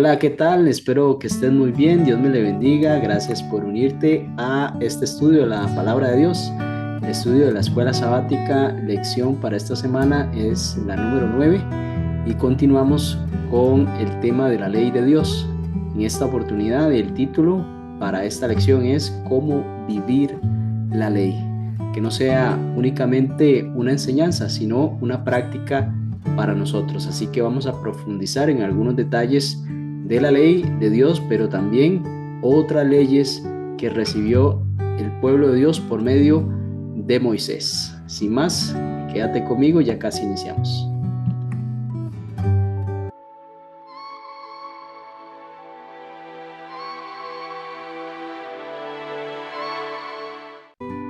Hola, ¿qué tal? Espero que estés muy bien. Dios me le bendiga. Gracias por unirte a este estudio de la Palabra de Dios. El estudio de la Escuela Sabática, lección para esta semana es la número 9 y continuamos con el tema de la ley de Dios. En esta oportunidad, el título para esta lección es ¿Cómo vivir la ley? Que no sea únicamente una enseñanza, sino una práctica para nosotros. Así que vamos a profundizar en algunos detalles de la ley de Dios, pero también otras leyes que recibió el pueblo de Dios por medio de Moisés. Sin más, quédate conmigo, ya casi iniciamos.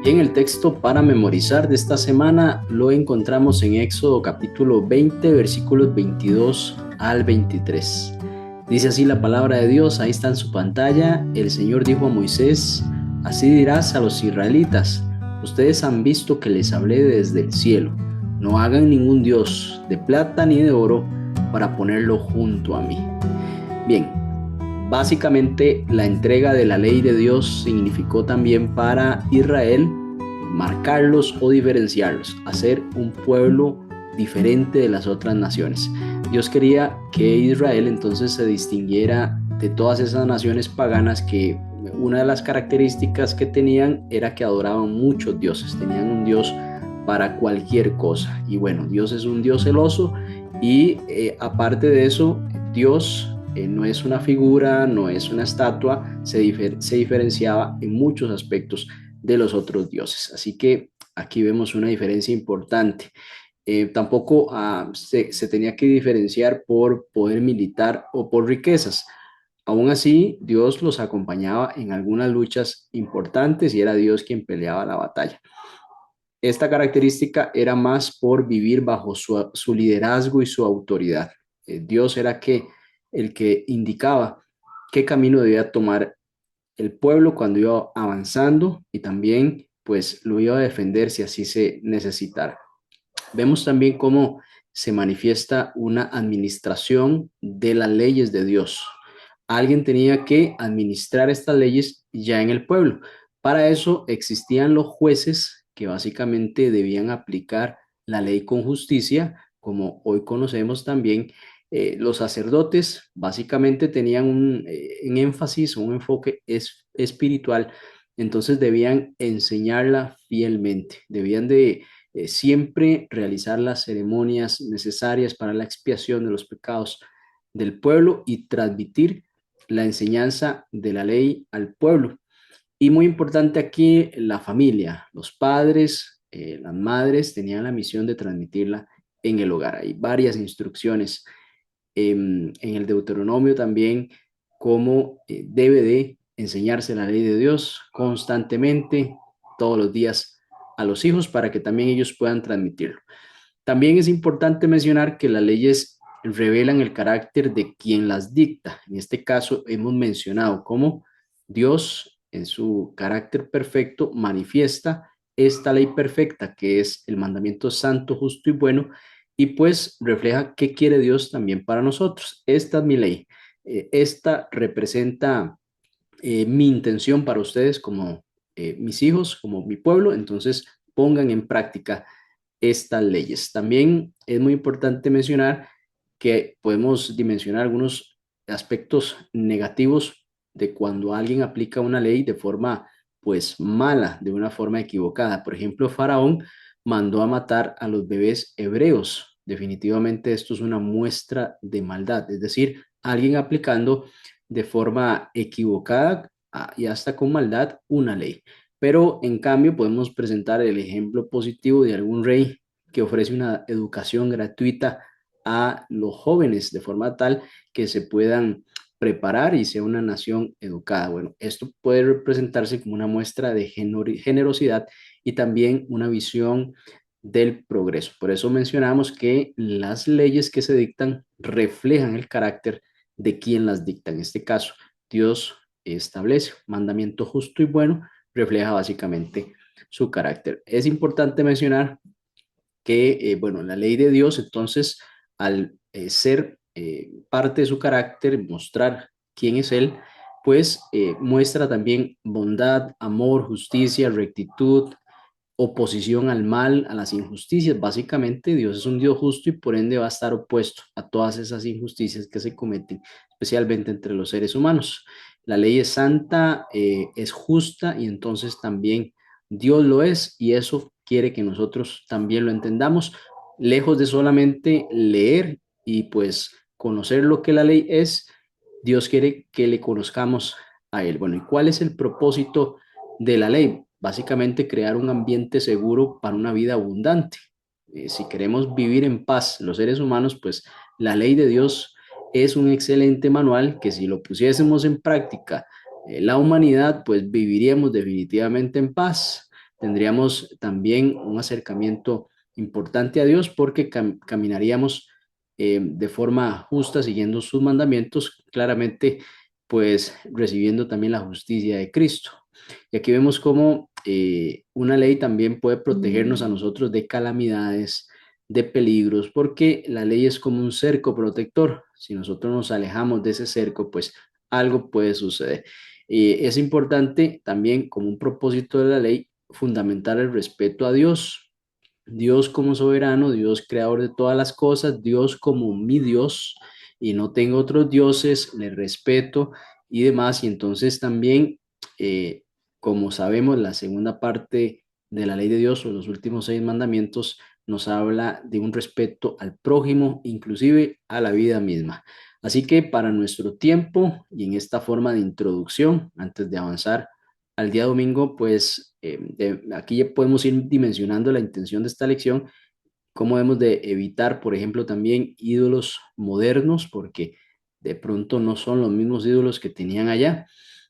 Bien, el texto para memorizar de esta semana lo encontramos en Éxodo capítulo 20, versículos 22 al 23. Dice así la palabra de Dios, ahí está en su pantalla. El Señor dijo a Moisés, así dirás a los israelitas, ustedes han visto que les hablé desde el cielo. No hagan ningún dios de plata ni de oro para ponerlo junto a mí. Bien, básicamente la entrega de la ley de Dios significó también para Israel marcarlos o diferenciarlos, hacer un pueblo diferente de las otras naciones. Dios quería que Israel entonces se distinguiera de todas esas naciones paganas que una de las características que tenían era que adoraban muchos dioses, tenían un dios para cualquier cosa. Y bueno, Dios es un Dios celoso y aparte de eso, Dios no es una figura, no es una estatua, se diferenciaba en muchos aspectos de los otros dioses. Así que aquí vemos una diferencia importante. Tampoco se tenía que diferenciar por poder militar o por riquezas. Aún así, Dios los acompañaba en algunas luchas importantes y era Dios quien peleaba la batalla. Esta característica era más por vivir bajo su liderazgo y su autoridad. Dios era el que indicaba qué camino debía tomar el pueblo cuando iba avanzando y también pues lo iba a defender si así se necesitara. Vemos también cómo se manifiesta una administración de las leyes de Dios. Alguien tenía que administrar estas leyes ya en el pueblo. Para eso existían los jueces que básicamente debían aplicar la ley con justicia, como hoy conocemos también. Los sacerdotes básicamente tenían un énfasis, un enfoque espiritual, entonces debían enseñarla fielmente, debían de siempre realizar las ceremonias necesarias para la expiación de los pecados del pueblo y transmitir la enseñanza de la ley al pueblo. Y muy importante aquí, la familia, los padres, las madres tenían la misión de transmitirla en el hogar. Hay varias instrucciones en el Deuteronomio también, cómo debe de enseñarse la ley de Dios constantemente, todos los días a los hijos para que también ellos puedan transmitirlo. También es importante mencionar que las leyes revelan el carácter de quien las dicta. En este caso hemos mencionado cómo Dios en su carácter perfecto manifiesta esta ley perfecta que es el mandamiento santo, justo y bueno, y pues refleja qué quiere Dios también para nosotros. Esta es mi ley. Esta representa mi intención para ustedes como mis hijos, como mi pueblo, entonces pongan en práctica estas leyes. También es muy importante mencionar que podemos dimensionar algunos aspectos negativos de cuando alguien aplica una ley de forma pues mala, de una forma equivocada. Por ejemplo, Faraón mandó a matar a los bebés hebreos. Definitivamente esto es una muestra de maldad, es decir, alguien aplicando de forma equivocada y hasta con maldad una ley. Pero en cambio podemos presentar el ejemplo positivo de algún rey que ofrece una educación gratuita a los jóvenes de forma tal que se puedan preparar y sea una nación educada. Bueno, esto puede representarse como una muestra de generosidad y también una visión del progreso. Por eso mencionamos que las leyes que se dictan reflejan el carácter de quien las dicta. En este caso, Dios establece mandamiento justo y bueno, refleja básicamente su carácter. Es importante mencionar que, bueno, la ley de Dios, entonces, al ser parte de su carácter, mostrar quién es Él, pues muestra también bondad, amor, justicia, rectitud, oposición al mal, a las injusticias. Básicamente, Dios es un Dios justo y por ende va a estar opuesto a todas esas injusticias que se cometen, especialmente entre los seres humanos. La ley es santa, es justa y entonces también Dios lo es y eso quiere que nosotros también lo entendamos, lejos de solamente leer y pues conocer lo que la ley es. Dios quiere que le conozcamos a Él. Bueno, ¿y cuál es el propósito de la ley? Básicamente crear un ambiente seguro para una vida abundante. Si queremos vivir en paz los seres humanos, pues la ley de Dios es un excelente manual que si lo pusiésemos en práctica, la humanidad, pues viviríamos definitivamente en paz. Tendríamos también un acercamiento importante a Dios porque caminaríamos de forma justa, siguiendo sus mandamientos, claramente, pues recibiendo también la justicia de Cristo. Y aquí vemos cómo una ley también puede protegernos a nosotros de calamidades, de peligros, porque la ley es como un cerco protector. Si nosotros nos alejamos de ese cerco, pues algo puede suceder. Es importante también, como un propósito de la ley, fundamentar el respeto a Dios. Dios como soberano, Dios creador de todas las cosas, Dios como mi Dios, y no tengo otros dioses, le respeto y demás. Y entonces también, eh, como sabemos, la segunda parte de la ley de Dios o los últimos 6 mandamientos nos habla de un respeto al prójimo, inclusive a la vida misma. Así que para nuestro tiempo y en esta forma de introducción, antes de avanzar al día domingo, pues aquí ya podemos ir dimensionando la intención de esta lección, cómo debemos de evitar, por ejemplo, también ídolos modernos, porque de pronto no son los mismos ídolos que tenían allá,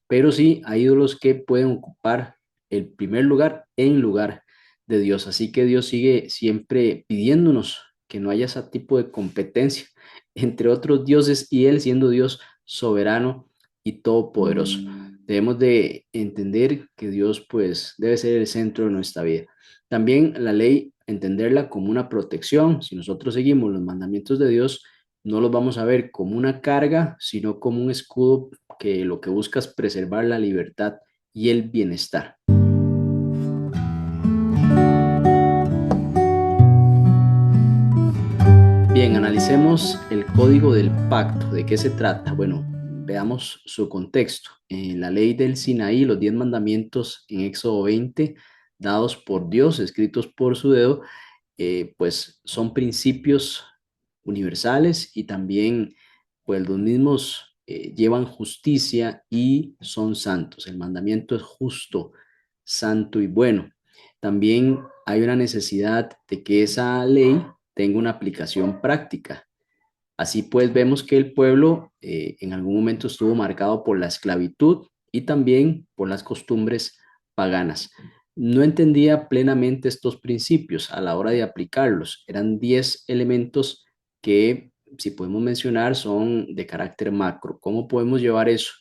pero sí hay ídolos que pueden ocupar el primer lugar en lugar de Dios. Así que Dios sigue siempre pidiéndonos que no haya ese tipo de competencia entre otros dioses y Él siendo Dios soberano y todopoderoso. Debemos de entender que Dios pues debe ser el centro de nuestra vida. También la ley, entenderla como una protección. Si nosotros seguimos los mandamientos de Dios, no los vamos a ver como una carga, sino como un escudo que lo que busca es preservar la libertad y el bienestar. Bien, analicemos el código del pacto. ¿De qué se trata? Bueno, veamos su contexto. En la ley del Sinaí, los 10 mandamientos en Éxodo 20, dados por Dios, escritos por su dedo, pues son principios universales y también pues los mismos llevan justicia y son santos. El mandamiento es justo, santo y bueno. También hay una necesidad de que esa ley tenga una aplicación práctica. Así pues, vemos que el pueblo en algún momento estuvo marcado por la esclavitud y también por las costumbres paganas. No entendía plenamente estos principios a la hora de aplicarlos. Eran 10 elementos que, si podemos mencionar, son de carácter macro. ¿Cómo podemos llevar eso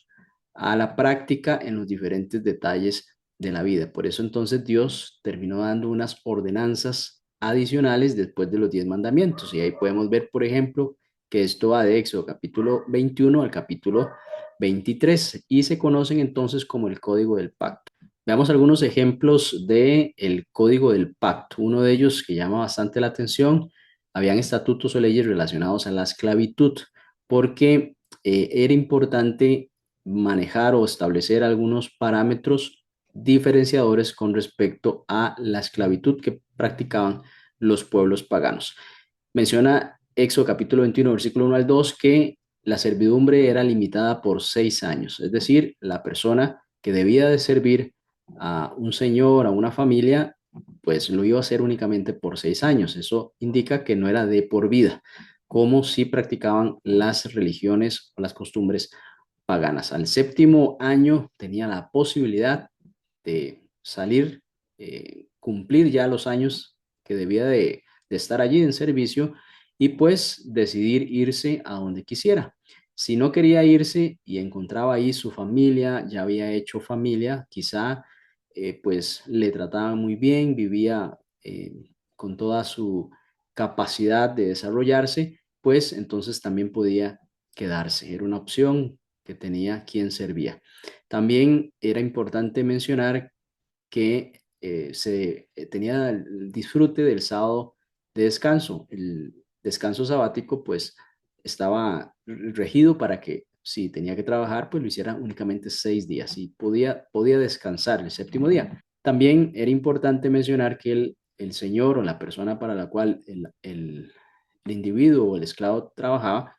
a la práctica en los diferentes detalles de la vida? Por eso entonces Dios terminó dando unas ordenanzas adicionales después de los 10 mandamientos. Y ahí podemos ver, por ejemplo, que esto va de Éxodo capítulo 21 al capítulo 23 y se conocen entonces como el Código del Pacto. Veamos algunos ejemplos de el Código del Pacto. Uno de ellos que llama bastante la atención, habían estatutos o leyes relacionados a la esclavitud, porque era importante manejar o establecer algunos parámetros diferenciadores con respecto a la esclavitud que practicaban los pueblos paganos. Menciona Éxodo capítulo 21, versículo 1 al 2, que la servidumbre era limitada por 6 años, es decir, la persona que debía de servir a un señor, a una familia, pues lo iba a hacer únicamente por 6 años. Eso indica que no era de por vida, como si practicaban las religiones o las costumbres paganas. Al séptimo año tenía la posibilidad de salir, cumplir ya los años que debía de estar allí en servicio y pues decidir irse a donde quisiera. Si no quería irse y encontraba ahí su familia, ya había hecho familia, quizá pues le trataban muy bien, vivía con toda su capacidad de desarrollarse, pues entonces también podía quedarse. Era una opción que tenía quien servía. También era importante mencionar que tenía el disfrute del sábado de descanso. El descanso sabático pues estaba regido para que si tenía que trabajar pues lo hiciera únicamente 6 días y podía descansar el séptimo día. También era importante mencionar que el señor o la persona para la cual el individuo o el esclavo trabajaba,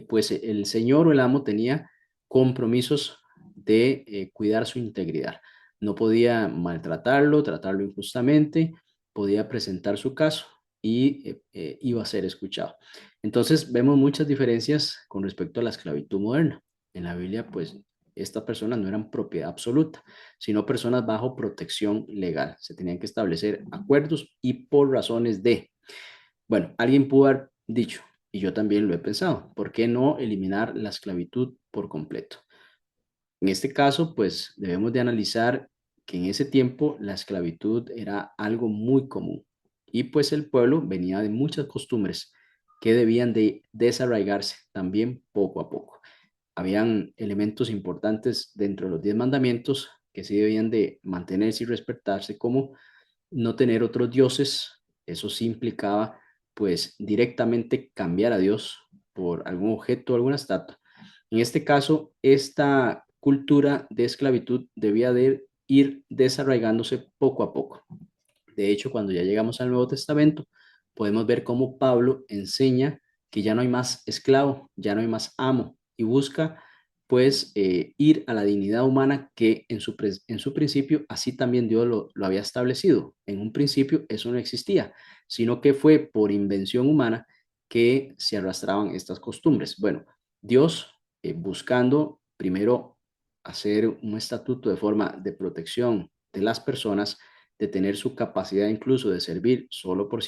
pues el señor o el amo tenía compromisos de cuidar su integridad. No podía maltratarlo, tratarlo injustamente, podía presentar su caso y iba a ser escuchado. Entonces vemos muchas diferencias con respecto a la esclavitud moderna. En la Biblia, pues estas personas no eran propiedad absoluta, sino personas bajo protección legal. Se tenían que establecer acuerdos y por razones de, bueno, alguien pudo haber dicho, y yo también lo he pensado, ¿por qué no eliminar la esclavitud por completo? En este caso, pues debemos de analizar que en ese tiempo la esclavitud era algo muy común y pues el pueblo venía de muchas costumbres que debían de desarraigarse también poco a poco. Habían elementos importantes dentro de los 10 mandamientos que sí debían de mantenerse y respetarse, como no tener otros dioses. Eso sí implicaba pues directamente cambiar a Dios por algún objeto, alguna estatua. En este caso, esta cultura de esclavitud debía de ir desarraigándose poco a poco. De hecho, cuando ya llegamos al Nuevo Testamento, podemos ver cómo Pablo enseña que ya no hay más esclavo, ya no hay más amo, y busca pues ir a la dignidad humana que en su principio así también Dios lo había establecido. En un principio eso no existía, sino que fue por invención humana que se arrastraban estas costumbres. Bueno, Dios buscando primero hacer un estatuto de forma de protección de las personas, de tener su capacidad incluso de servir solo por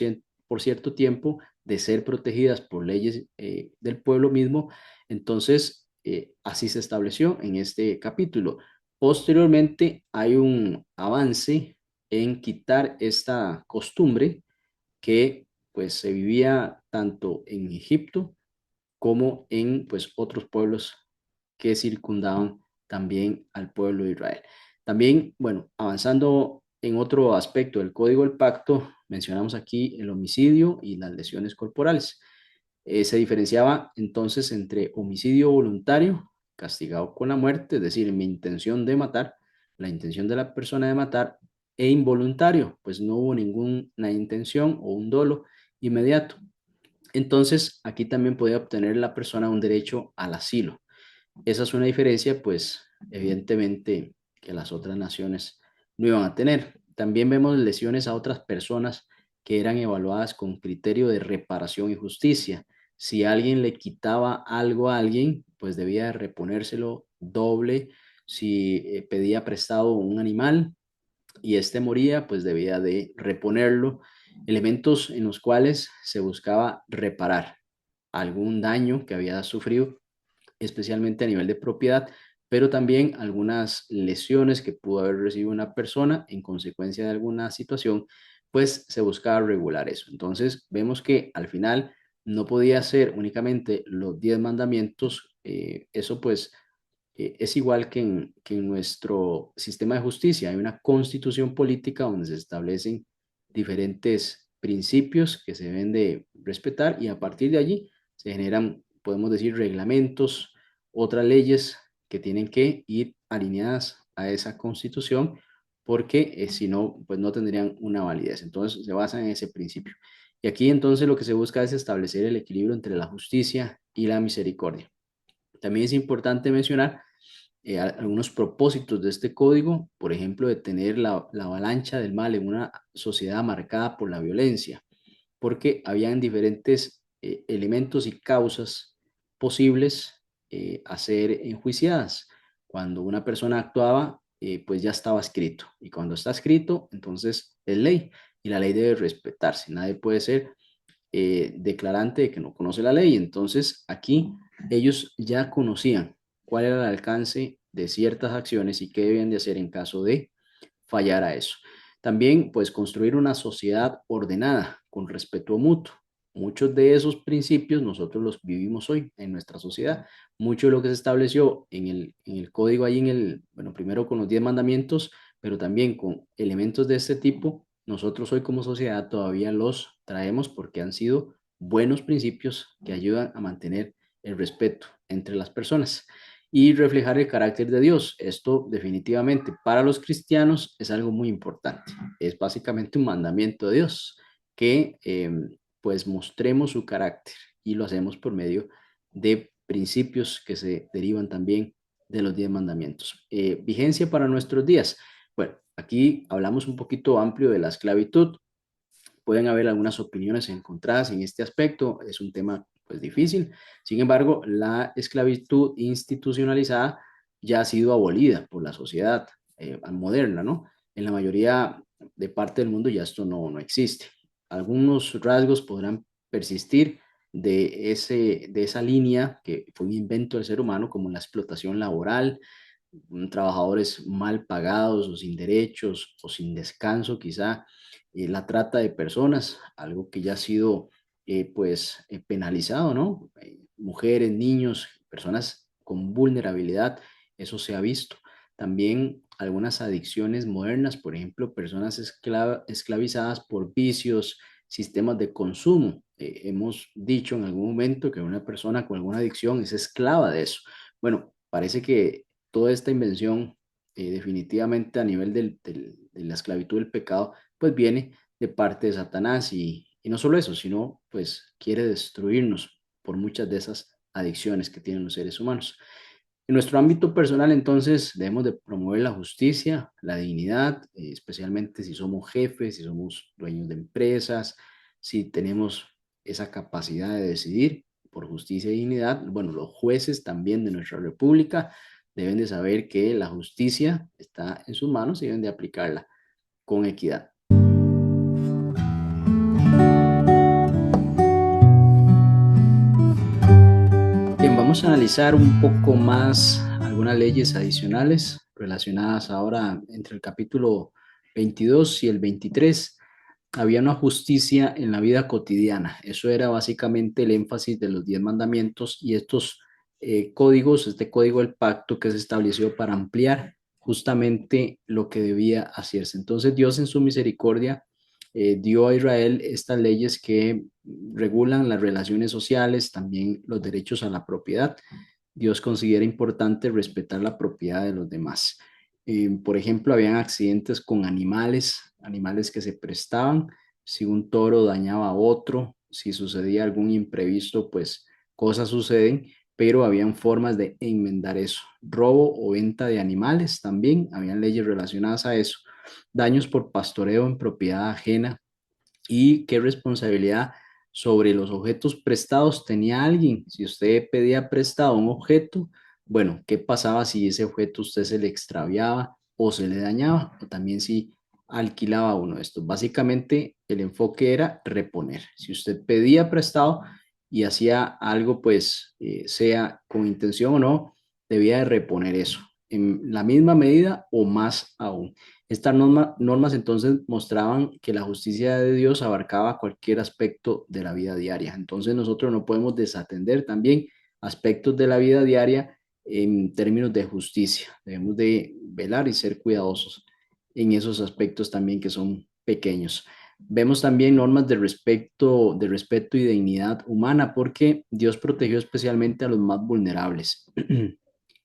cierto tiempo, de ser protegidas por leyes del pueblo mismo. Entonces, así se estableció en este capítulo. Posteriormente, hay un avance en quitar esta costumbre que pues se vivía tanto en Egipto como en pues otros pueblos que circundaban también al pueblo de Israel. También, bueno, avanzando en otro aspecto del Código del Pacto, mencionamos aquí el homicidio y las lesiones corporales. Se diferenciaba entonces entre homicidio voluntario, castigado con la muerte, es decir, mi intención de matar, la intención de la persona de matar, e involuntario, pues no hubo ninguna intención o un dolo inmediato. Entonces, aquí también podía obtener la persona un derecho al asilo. Esa es una diferencia, pues, evidentemente, que las otras naciones no iban a tener. También vemos lesiones a otras personas que eran evaluadas con criterio de reparación y justicia. Si alguien le quitaba algo a alguien, pues debía de reponérselo doble. Si pedía prestado un animal y este moría, pues debía de reponerlo. Elementos en los cuales se buscaba reparar algún daño que había sufrido, especialmente a nivel de propiedad, pero también algunas lesiones que pudo haber recibido una persona en consecuencia de alguna situación, pues se buscaba regular eso. Entonces vemos que al final no podía ser únicamente los 10 mandamientos. Eso pues es igual que en nuestro sistema de justicia. Hay una constitución política donde se establecen diferentes principios que se deben de respetar y a partir de allí se generan, podemos decir, reglamentos, otras leyes que tienen que ir alineadas a esa constitución, porque si no, pues no tendrían una validez. Entonces se basan en ese principio. Y aquí entonces lo que se busca es establecer el equilibrio entre la justicia y la misericordia. También es importante mencionar algunos propósitos de este código, por ejemplo, detener la avalancha del mal en una sociedad marcada por la violencia, porque habían diferentes elementos y causas posibles a ser enjuiciadas. Cuando una persona actuaba, pues ya estaba escrito, y cuando está escrito, entonces es ley, y la ley debe respetarse. Nadie puede ser declarante de que no conoce la ley. Entonces, aquí ellos ya conocían cuál era el alcance de ciertas acciones y qué debían de hacer en caso de fallar a eso. También, pues, construir una sociedad ordenada con respeto mutuo. muchos de esos principios nosotros los vivimos hoy en nuestra sociedad. Mucho de lo que se estableció en el código ahí bueno, primero con los 10 mandamientos, pero también con elementos de este tipo, nosotros hoy como sociedad todavía los traemos porque han sido buenos principios que ayudan a mantener el respeto entre las personas y reflejar el carácter de Dios. Esto definitivamente para los cristianos es algo muy importante. Es básicamente un mandamiento de Dios que pues mostremos su carácter y lo hacemos por medio de principios que se derivan también de los 10 mandamientos. Vigencia para nuestros días. Bueno, aquí hablamos un poquito amplio de la esclavitud. Pueden haber algunas opiniones encontradas en este aspecto, es un tema pues difícil. Sin embargo, la esclavitud institucionalizada ya ha sido abolida por la sociedad moderna, ¿no? En la mayoría de parte del mundo ya esto no existe. Algunos rasgos podrán persistir de esa línea que fue un invento del ser humano, como la explotación laboral, trabajadores mal pagados o sin derechos o sin descanso, quizá la trata de personas, algo que ya ha sido penalizado, ¿no? Mujeres, niños, personas con vulnerabilidad, eso se ha visto. También algunas adicciones modernas, por ejemplo, personas esclavizadas por vicios, sistemas de consumo. Hemos dicho en algún momento que una persona con alguna adicción es esclava de eso. Bueno, parece que toda esta invención, definitivamente a nivel de la esclavitud del pecado, pues viene de parte de Satanás y no solo eso, sino pues quiere destruirnos por muchas de esas adicciones que tienen los seres humanos. En nuestro ámbito personal, entonces, debemos de promover la justicia, la dignidad, especialmente si somos jefes, si somos dueños de empresas, si tenemos esa capacidad de decidir por justicia y dignidad. Bueno, los jueces también de nuestra república deben de saber que la justicia está en sus manos y deben de aplicarla con equidad. Bien, vamos a analizar un poco más algunas leyes adicionales relacionadas ahora entre el capítulo 22 y el 23. Había una justicia en la vida cotidiana. Eso era básicamente el énfasis de los 10 mandamientos y estos códigos, este código del pacto que se estableció para ampliar justamente lo que debía hacerse. Entonces Dios en su misericordia dio a Israel estas leyes que regulan las relaciones sociales, también los derechos a la propiedad. Dios considera importante respetar la propiedad de los demás. Por ejemplo, habían accidentes con animales que se prestaban. Si un toro dañaba a otro, si sucedía algún imprevisto, pues cosas suceden, pero habían formas de enmendar eso. Robo o venta de animales también, habían leyes relacionadas a eso. Daños por pastoreo en propiedad ajena y qué responsabilidad sobre los objetos prestados tenía alguien. Si usted pedía prestado un objeto, bueno, ¿qué pasaba si ese objeto usted se le extraviaba o se le dañaba? O también si alquilaba uno de estos. Básicamente el enfoque era reponer. Si usted pedía prestado y hacía algo, pues sea con intención o no, debía de reponer eso en la misma medida o más aún. Estas normas entonces mostraban que la justicia de Dios abarcaba cualquier aspecto de la vida diaria. Entonces nosotros no podemos desatender también aspectos de la vida diaria en términos de justicia. Debemos de velar y ser cuidadosos en esos aspectos también que son pequeños. Vemos también normas de respeto y dignidad humana porque Dios protegió especialmente a los más vulnerables.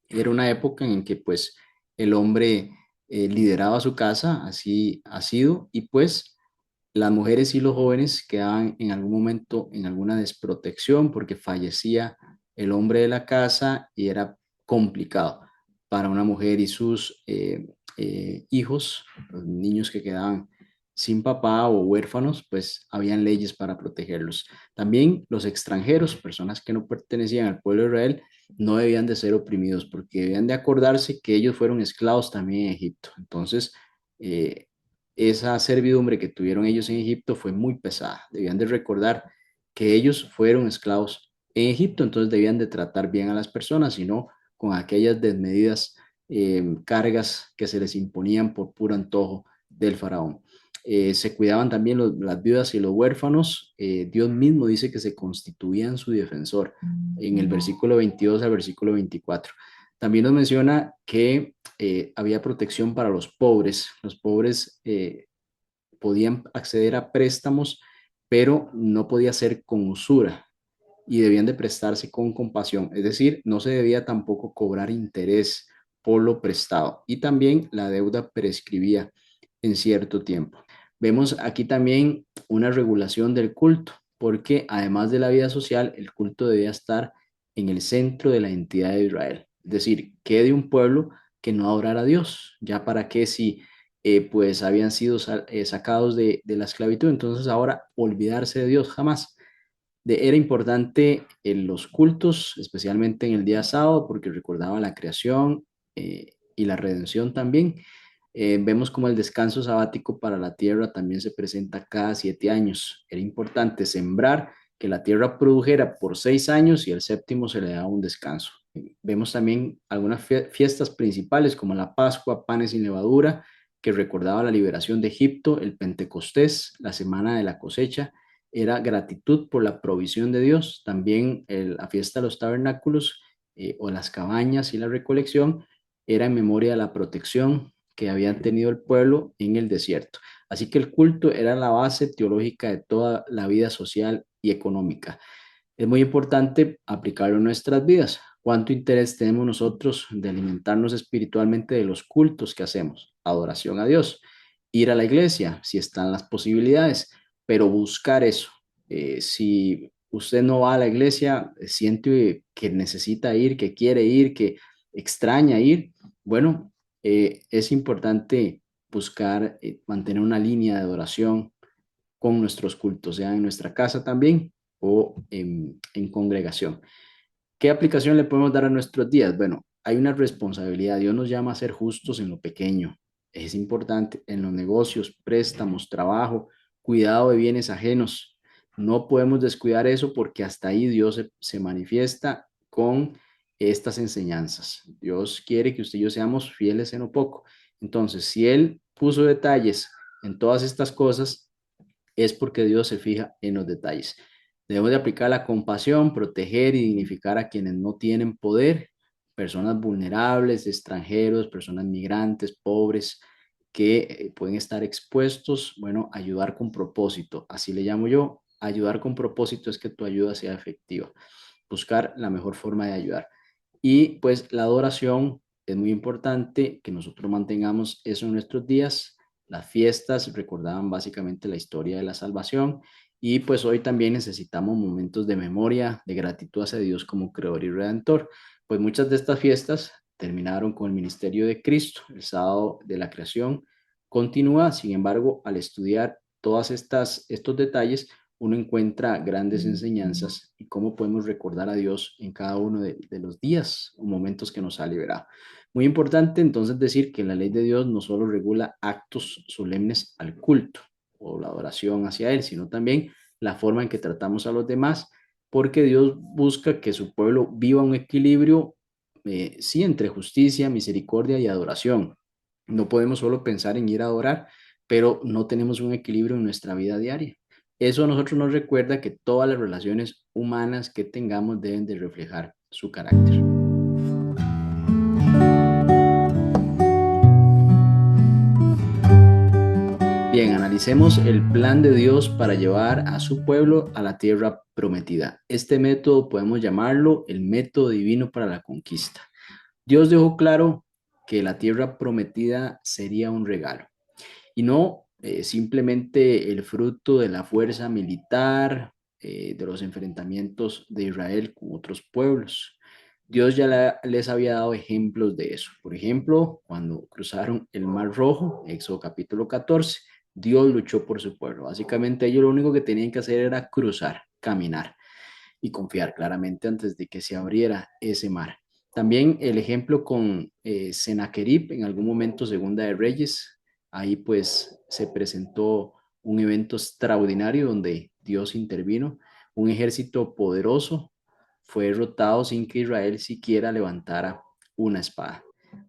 Era una época en que pues el hombre lideraba su casa, así ha sido, y pues las mujeres y los jóvenes quedaban en algún momento en alguna desprotección porque fallecía el hombre de la casa y era complicado para una mujer y sus hijos, los niños que quedaban sin papá o huérfanos, pues habían leyes para protegerlos. También los extranjeros, personas que no pertenecían al pueblo de Israel, no debían de ser oprimidos porque debían de acordarse que ellos fueron esclavos también en Egipto. Entonces, eh, esa servidumbre que tuvieron ellos en Egipto fue muy pesada. Debían de recordar que ellos fueron esclavos en Egipto, entonces debían de tratar bien a las personas y no con aquellas desmedidas cargas que se les imponían por puro antojo del faraón. Se cuidaban también las viudas y los huérfanos. Dios mismo dice que se constituían su defensor en el versículo 22 al versículo 24. También nos menciona que había protección para los pobres. Los pobres podían acceder a préstamos, pero no podía ser con usura y debían de prestarse con compasión. Es decir, no se debía tampoco cobrar interés por lo prestado. Y también la deuda prescribía en cierto tiempo. Vemos aquí también una regulación del culto, porque además de la vida social, el culto debía estar en el centro de la identidad de Israel. Es decir, ¿qué de un pueblo que no adorara a Dios? ¿Ya para qué si pues habían sido sacados de la esclavitud? Entonces ahora olvidarse de Dios jamás. Era importante en los cultos, especialmente en el día sábado, porque recordaba la creación y la redención también. Vemos como el descanso sabático para la tierra también se presenta cada 7 años. Era importante sembrar, que la tierra produjera por 6 años y el séptimo se le daba un descanso. Vemos también algunas fiestas principales como la Pascua, panes sin levadura, que recordaba la liberación de Egipto, el Pentecostés, la semana de la cosecha, era gratitud por la provisión de Dios. También la fiesta de los tabernáculos o las cabañas y la recolección era en memoria de la protección que habían tenido el pueblo en el desierto. Así que el culto era la base teológica de toda la vida social y económica. Es muy importante aplicarlo en nuestras vidas. ¿Cuánto interés tenemos nosotros de alimentarnos espiritualmente de los cultos que hacemos? Adoración a Dios, ir a la iglesia, si están las posibilidades, pero buscar eso. Si usted no va a la iglesia, siente que necesita ir, que quiere ir, que extraña ir, bueno, es importante buscar mantener una línea de adoración con nuestros cultos, sea en nuestra casa también o en congregación. ¿Qué aplicación le podemos dar a nuestros días? Bueno, hay una responsabilidad. Dios nos llama a ser justos en lo pequeño. Es importante en los negocios, préstamos, trabajo, cuidado de bienes ajenos. No podemos descuidar eso porque hasta ahí Dios se manifiesta con estas enseñanzas. Dios quiere que usted y yo seamos fieles en lo poco. Entonces, si Él puso detalles en todas estas cosas, es porque Dios se fija en los detalles. Debemos de aplicar la compasión, proteger y dignificar a quienes no tienen poder, personas vulnerables, extranjeros, personas migrantes, pobres, que pueden estar expuestos. Bueno, ayudar con propósito, así le llamo yo. Ayudar con propósito es que tu ayuda sea efectiva. Buscar la mejor forma de ayudar. Y pues la adoración es muy importante que nosotros mantengamos eso en nuestros días. Las fiestas recordaban básicamente la historia de la salvación y pues hoy también necesitamos momentos de memoria, de gratitud hacia Dios como creador y redentor. Pues muchas de estas fiestas terminaron con el ministerio de Cristo, el sábado de la creación continúa. Sin embargo, al estudiar todas estos detalles, uno encuentra grandes enseñanzas y cómo podemos recordar a Dios en cada uno de los días o momentos que nos ha liberado. Muy importante entonces decir que la ley de Dios no solo regula actos solemnes al culto o la adoración hacia Él, sino también la forma en que tratamos a los demás, porque Dios busca que su pueblo viva un equilibrio, sí, entre justicia, misericordia y adoración. No podemos solo pensar en ir a adorar, pero no tenemos un equilibrio en nuestra vida diaria. Eso a nosotros nos recuerda que todas las relaciones humanas que tengamos deben de reflejar su carácter. Bien, analicemos el plan de Dios para llevar a su pueblo a la tierra prometida. Este método podemos llamarlo el método divino para la conquista. Dios dejó claro que la tierra prometida sería un regalo y no simplemente el fruto de la fuerza militar, de los enfrentamientos de Israel con otros pueblos. Dios ya les había dado ejemplos de eso. Por ejemplo, cuando cruzaron el Mar Rojo, Éxodo capítulo 14, Dios luchó por su pueblo. Básicamente ellos lo único que tenían que hacer era cruzar, caminar y confiar claramente antes de que se abriera ese mar. También el ejemplo con Sennacherib, en algún momento Segunda de Reyes, ahí pues se presentó un evento extraordinario donde Dios intervino, un ejército poderoso fue derrotado sin que Israel siquiera levantara una espada.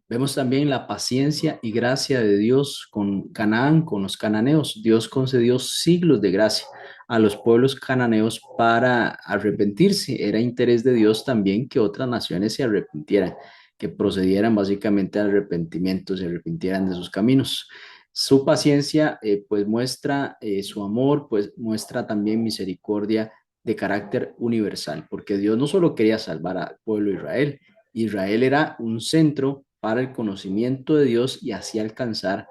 Vemos también la paciencia y gracia de Dios con Canaán, con los cananeos. Dios concedió siglos de gracia a los pueblos cananeos para arrepentirse. Era interés de Dios también que otras naciones se arrepintieran, que procedieran básicamente al arrepentimiento, se arrepintieran de sus caminos. Su paciencia pues muestra su amor, pues muestra también misericordia de carácter universal, porque Dios no solo quería salvar al pueblo de Israel, Israel era un centro para el conocimiento de Dios y así alcanzar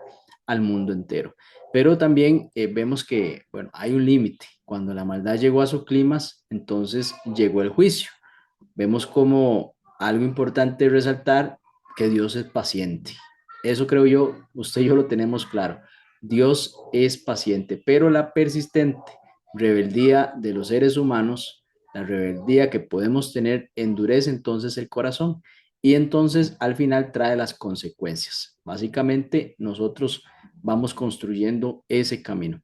al mundo entero. Pero también vemos que, bueno, hay un límite. Cuando la maldad llegó a su clímax, entonces llegó el juicio. Vemos como algo importante resaltar que Dios es paciente. Eso creo yo, usted y yo lo tenemos claro. Dios es paciente, pero la persistente rebeldía de los seres humanos, la rebeldía que podemos tener, endurece entonces el corazón y entonces al final trae las consecuencias. Básicamente nosotros vamos construyendo ese camino.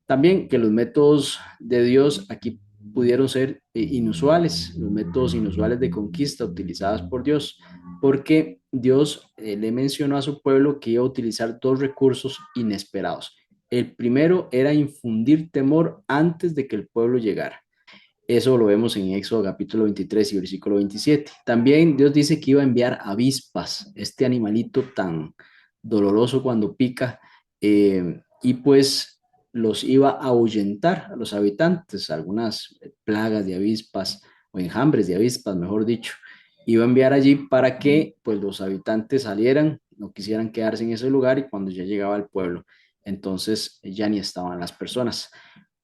También que los métodos de Dios aquí pudieron ser inusuales, los métodos inusuales de conquista utilizados por Dios, porque Dios le mencionó a su pueblo que iba a utilizar dos recursos inesperados. El primero era infundir temor antes de que el pueblo llegara. Eso lo vemos en Éxodo capítulo 23 y versículo 27. También Dios dice que iba a enviar avispas, este animalito tan doloroso cuando pica, y pues los iba a ahuyentar a los habitantes, algunas plagas de avispas o enjambres de avispas, mejor dicho. Iba a enviar allí para que pues los habitantes salieran, no quisieran quedarse en ese lugar y cuando ya llegaba el pueblo, entonces ya ni estaban las personas.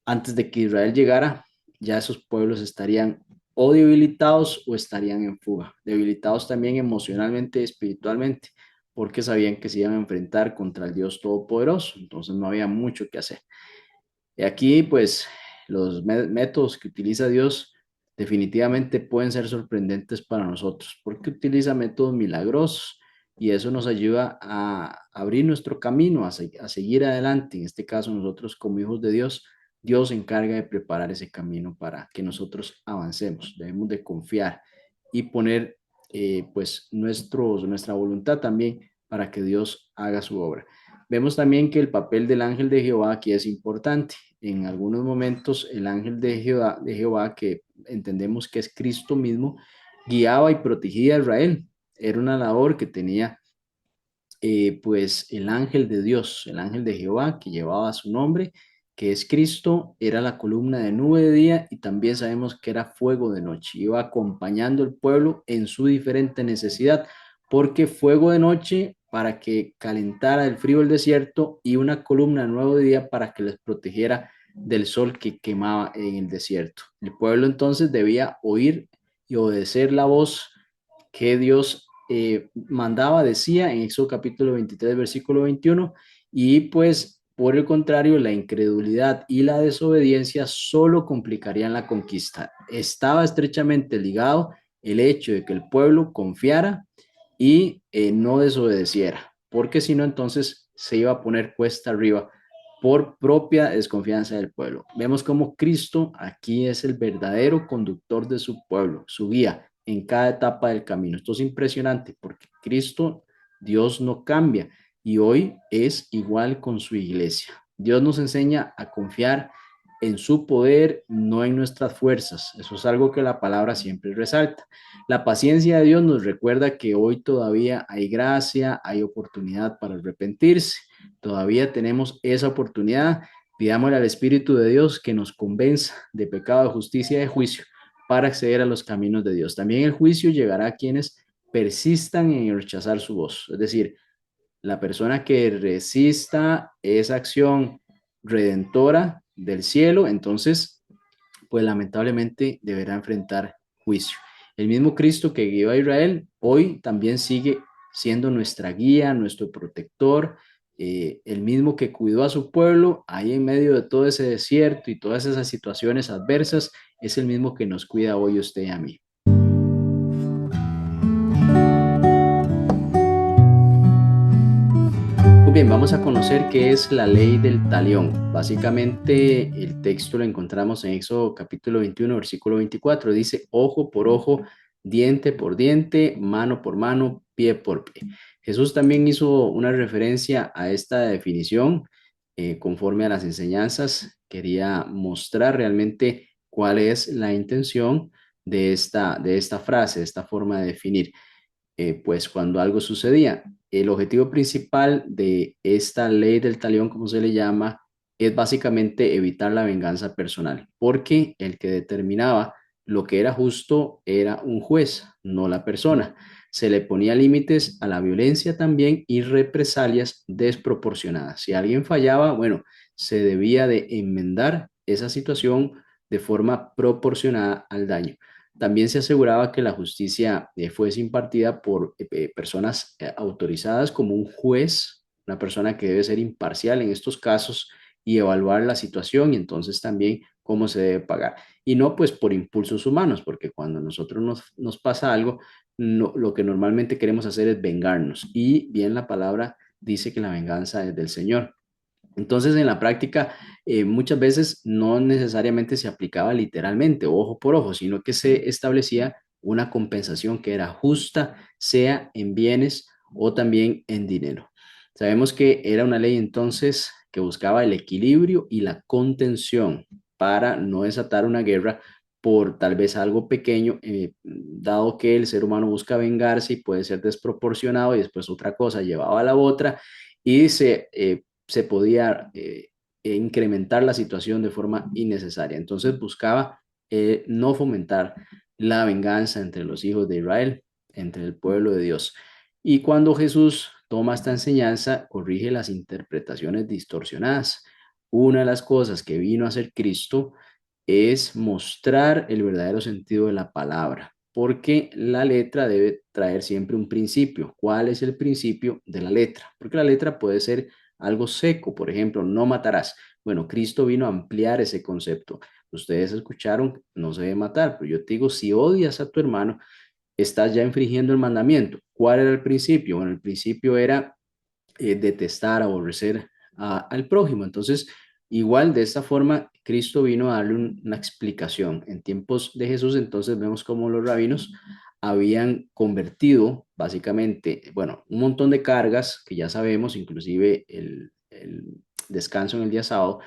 Antes de que Israel llegara, ya esos pueblos estarían o debilitados o estarían en fuga, debilitados también emocionalmente y espiritualmente, porque sabían que se iban a enfrentar contra el Dios Todopoderoso, entonces no había mucho que hacer. Y aquí, pues, los métodos que utiliza Dios definitivamente pueden ser sorprendentes para nosotros, porque utiliza métodos milagrosos y eso nos ayuda a abrir nuestro camino, a seguir adelante. En este caso, nosotros como hijos de Dios, Dios se encarga de preparar ese camino para que nosotros avancemos. Debemos de confiar y poner, pues, nuestra voluntad también para que Dios haga su obra. Vemos también que el papel del ángel de Jehová aquí es importante. En algunos momentos el ángel de Jehová, que entendemos que es Cristo mismo, guiaba y protegía a Israel. Era una labor que tenía pues el ángel de Dios, el ángel de Jehová, que llevaba su nombre, que es Cristo, era la columna de nube de día y también sabemos que era fuego de noche. Iba acompañando al pueblo en su diferente necesidad, porque fuego de noche para que calentara el frío del desierto y una columna de nuevo de día para que les protegiera del sol que quemaba en el desierto. El pueblo entonces debía oír y obedecer la voz que Dios mandaba, decía en Éxodo capítulo 23, versículo 21, y pues por el contrario, la incredulidad y la desobediencia solo complicarían la conquista. Estaba estrechamente ligado el hecho de que el pueblo confiara y no desobedeciera, porque si no, entonces se iba a poner cuesta arriba por propia desconfianza del pueblo. Vemos como Cristo aquí es el verdadero conductor de su pueblo, su guía en cada etapa del camino. Esto es impresionante porque Cristo, Dios no cambia y hoy es igual con su iglesia. Dios nos enseña a confiar en su poder, no en nuestras fuerzas. Eso es algo que la palabra siempre resalta. La paciencia de Dios nos recuerda que hoy todavía hay gracia, hay oportunidad para arrepentirse. Todavía tenemos esa oportunidad. Pidámosle al Espíritu de Dios que nos convenza de pecado, de justicia y de juicio para acceder a los caminos de Dios. También el juicio llegará a quienes persistan en rechazar su voz. Es decir, la persona que resista esa acción redentora del cielo, entonces, pues lamentablemente deberá enfrentar juicio. El mismo Cristo que guió a Israel, hoy también sigue siendo nuestra guía, nuestro protector, el mismo que cuidó a su pueblo ahí en medio de todo ese desierto y todas esas situaciones adversas, es el mismo que nos cuida hoy usted y a mí. Muy bien, vamos a conocer qué es la ley del talión. Básicamente el texto lo encontramos en Éxodo capítulo 21, versículo 24. Dice, ojo por ojo, diente por diente, mano por mano, pie por pie. Jesús también hizo una referencia a esta definición conforme a las enseñanzas. Quería mostrar realmente cuál es la intención de esta frase, de esta forma de definir pues cuando algo sucedía. El objetivo principal de esta ley del talión, como se le llama, es básicamente evitar la venganza personal, porque el que determinaba lo que era justo era un juez, no la persona. Se le ponía límites a la violencia también y represalias desproporcionadas. Si alguien fallaba, bueno, se debía de enmendar esa situación de forma proporcionada al daño. También se aseguraba que la justicia fuese impartida por personas autorizadas como un juez, una persona que debe ser imparcial en estos casos y evaluar la situación y entonces también cómo se debe pagar. Y no pues por impulsos humanos, porque cuando nosotros nos pasa algo, lo que normalmente queremos hacer es vengarnos. Y bien la palabra dice que la venganza es del Señor. Entonces, en la práctica, muchas veces no necesariamente se aplicaba literalmente, ojo por ojo, sino que se establecía una compensación que era justa, sea en bienes o también en dinero. Sabemos que era una ley entonces que buscaba el equilibrio y la contención para no desatar una guerra por tal vez algo pequeño, dado que el ser humano busca vengarse y puede ser desproporcionado y después otra cosa llevaba a la otra y se podía incrementar la situación de forma innecesaria. Entonces buscaba no fomentar la venganza entre los hijos de Israel, entre el pueblo de Dios. Y cuando Jesús toma esta enseñanza, corrige las interpretaciones distorsionadas. Una de las cosas que vino a hacer Cristo es mostrar el verdadero sentido de la palabra, porque la letra debe traer siempre un principio. ¿Cuál es el principio de la letra? Porque la letra puede ser algo seco, por ejemplo, no matarás. Bueno, Cristo vino a ampliar ese concepto. Ustedes escucharon, no se debe matar, pero yo te digo, si odias a tu hermano, estás ya infringiendo el mandamiento. ¿Cuál era el principio? Bueno, el principio era detestar, aborrecer al prójimo. Entonces, igual de esta forma, Cristo vino a darle una explicación. En tiempos de Jesús, entonces vemos cómo los rabinos habían convertido básicamente, bueno, un montón de cargas que ya sabemos, inclusive el descanso en el día sábado,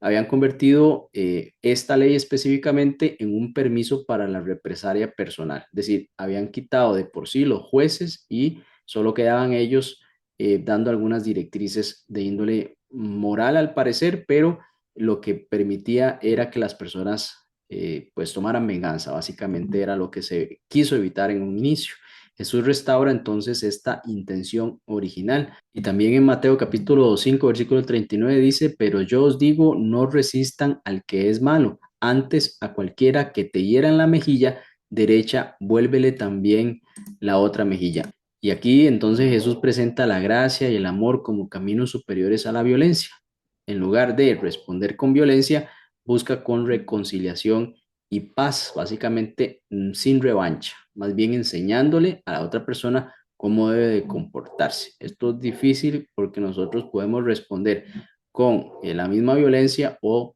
habían convertido esta ley específicamente en un permiso para la represalia personal. Es decir, habían quitado de por sí los jueces y solo quedaban ellos dando algunas directrices de índole moral al parecer, pero lo que permitía era que las personas pues tomaran venganza, básicamente era lo que se quiso evitar en un inicio. Jesús restaura entonces esta intención original. Y también en Mateo capítulo 5 versículo 39 dice, pero yo os digo, no resistan al que es malo, antes a cualquiera que te hiera en la mejilla derecha, vuélvele también la otra mejilla. Y aquí entonces Jesús presenta la gracia y el amor como caminos superiores a la violencia. En lugar de responder con violencia, busca con reconciliación y paz, básicamente sin revancha, más bien enseñándole a la otra persona cómo debe de comportarse. Esto es difícil porque nosotros podemos responder con la misma violencia o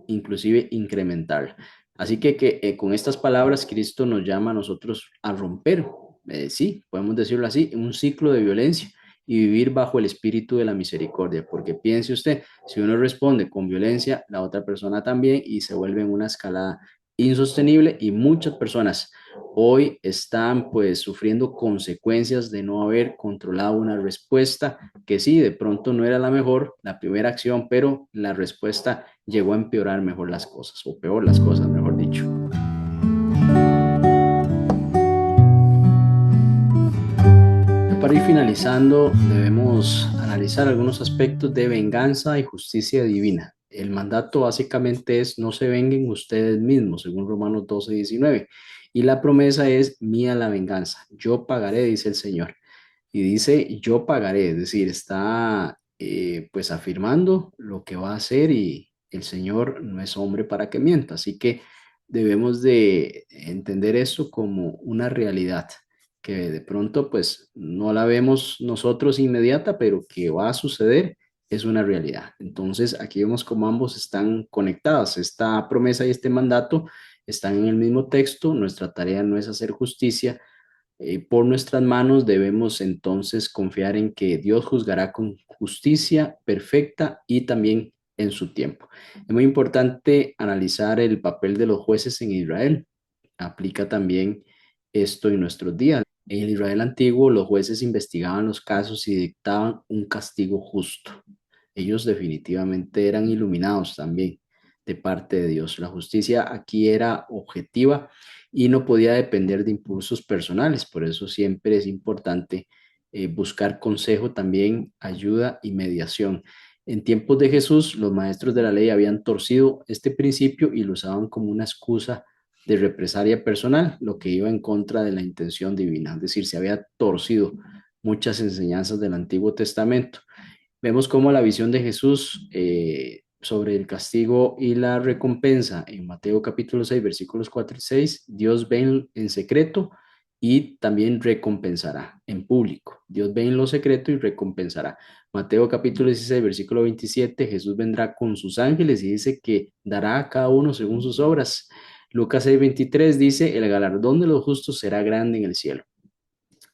inclusive incrementarla. Así que con estas palabras Cristo nos llama a nosotros a romper, sí, podemos decirlo así, un ciclo de violencia y vivir bajo el espíritu de la misericordia, porque piense usted, si uno responde con violencia, la otra persona también y se vuelve en una escalada insostenible y muchas personas hoy están pues sufriendo consecuencias de no haber controlado una respuesta que sí, de pronto no era la mejor, la primera acción, pero la respuesta llegó a empeorar mejor las cosas, o peor las cosas, mejor dicho. Para ir finalizando, debemos analizar algunos aspectos de venganza y justicia divina. El mandato básicamente es no se venguen ustedes mismos, según Romanos 12:19. Y la promesa es mía la venganza, yo pagaré, dice el Señor. Y dice yo pagaré, es decir, está pues afirmando lo que va a hacer y el Señor no es hombre para que mienta. Así que debemos de entender eso como una realidad que de pronto pues no la vemos nosotros inmediata, pero que va a suceder es una realidad. Entonces aquí vemos cómo ambos están conectados. Esta promesa y este mandato están en el mismo texto. Nuestra tarea no es hacer justicia, por nuestras manos, debemos entonces confiar en que Dios juzgará con justicia perfecta y también en su tiempo. Es muy importante analizar el papel de los jueces en Israel. Aplica también esto en nuestros días. En el Israel antiguo, los jueces investigaban los casos y dictaban un castigo justo. Ellos definitivamente eran iluminados también de parte de Dios. La justicia aquí era objetiva y no podía depender de impulsos personales. Por eso siempre es importante buscar consejo, también ayuda y mediación. En tiempos de Jesús, los maestros de la ley habían torcido este principio y lo usaban como una excusa de represalia personal, lo que iba en contra de la intención divina. Es decir, se había torcido muchas enseñanzas del Antiguo Testamento. Vemos cómo la visión de Jesús sobre el castigo y la recompensa en Mateo capítulo 6, versículos 4 y 6, Dios ve en secreto y también recompensará en público. Dios ve en lo secreto y recompensará. Mateo capítulo 16, versículo 27, Jesús vendrá con sus ángeles y dice que dará a cada uno según sus obras. Lucas 6, 23 dice, el galardón de los justos será grande en el cielo.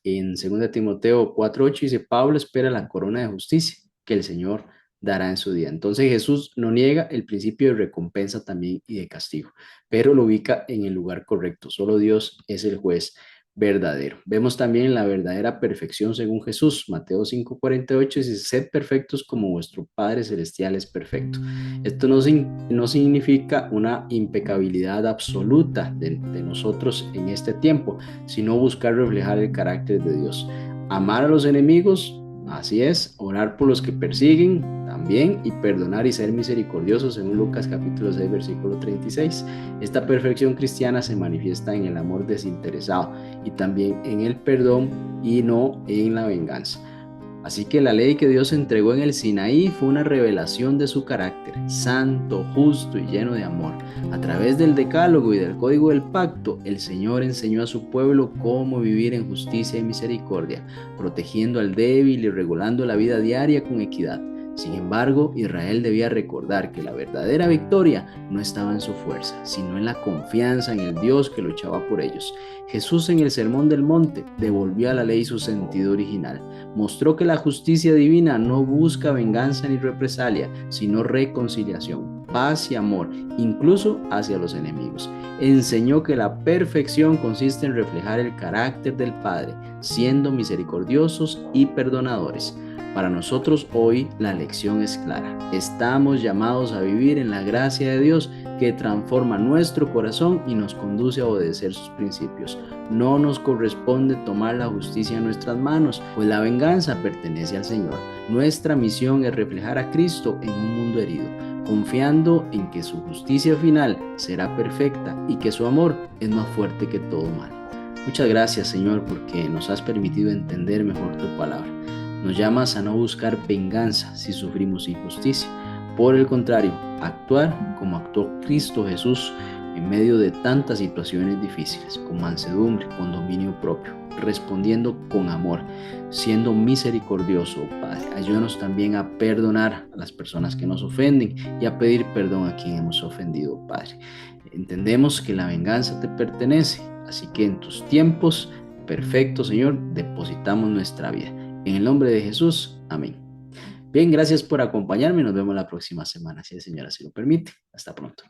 En 2 Timoteo 4:8 dice, Pablo espera la corona de justicia que el Señor dará en su día. Entonces Jesús no niega el principio de recompensa también y de castigo, pero lo ubica en el lugar correcto. Solo Dios es el juez verdadero. Vemos también la verdadera perfección según Jesús. Mateo 5:48 dice, sed perfectos como vuestro Padre Celestial es perfecto. Esto no significa una impecabilidad absoluta de nosotros en este tiempo, sino buscar reflejar el carácter de Dios. Amar a los enemigos, así es, orar por los que persiguen también y perdonar y ser misericordiosos según Lucas capítulo 6 versículo 36. Esta perfección cristiana se manifiesta en el amor desinteresado y también en el perdón y no en la venganza. Así que la ley que Dios entregó en el Sinaí fue una revelación de su carácter, santo, justo y lleno de amor. A través del decálogo y del código del pacto, el Señor enseñó a su pueblo cómo vivir en justicia y misericordia, protegiendo al débil y regulando la vida diaria con equidad. Sin embargo, Israel debía recordar que la verdadera victoria no estaba en su fuerza, sino en la confianza en el Dios que luchaba por ellos. Jesús en el Sermón del Monte devolvió a la ley su sentido original. Mostró que la justicia divina no busca venganza ni represalia, sino reconciliación, paz y amor, incluso hacia los enemigos. Enseñó que la perfección consiste en reflejar el carácter del Padre, siendo misericordiosos y perdonadores. Para nosotros hoy la lección es clara. Estamos llamados a vivir en la gracia de Dios que transforma nuestro corazón y nos conduce a obedecer sus principios. No nos corresponde tomar la justicia en nuestras manos, pues la venganza pertenece al Señor. Nuestra misión es reflejar a Cristo en un mundo herido, confiando en que su justicia final será perfecta y que su amor es más fuerte que todo mal. Muchas gracias, Señor, porque nos has permitido entender mejor tu palabra. Nos llamas a no buscar venganza si sufrimos injusticia. Por el contrario, actuar como actuó Cristo Jesús en medio de tantas situaciones difíciles, con mansedumbre, con dominio propio, respondiendo con amor, siendo misericordioso, Padre. Ayúdanos también a perdonar a las personas que nos ofenden y a pedir perdón a quien hemos ofendido, Padre. Entendemos que la venganza te pertenece, así que en tus tiempos perfectos, Señor, depositamos nuestra vida. En el nombre de Jesús, amén. Bien, gracias por acompañarme. Nos vemos la próxima semana, si el Señor así lo permite. Hasta pronto.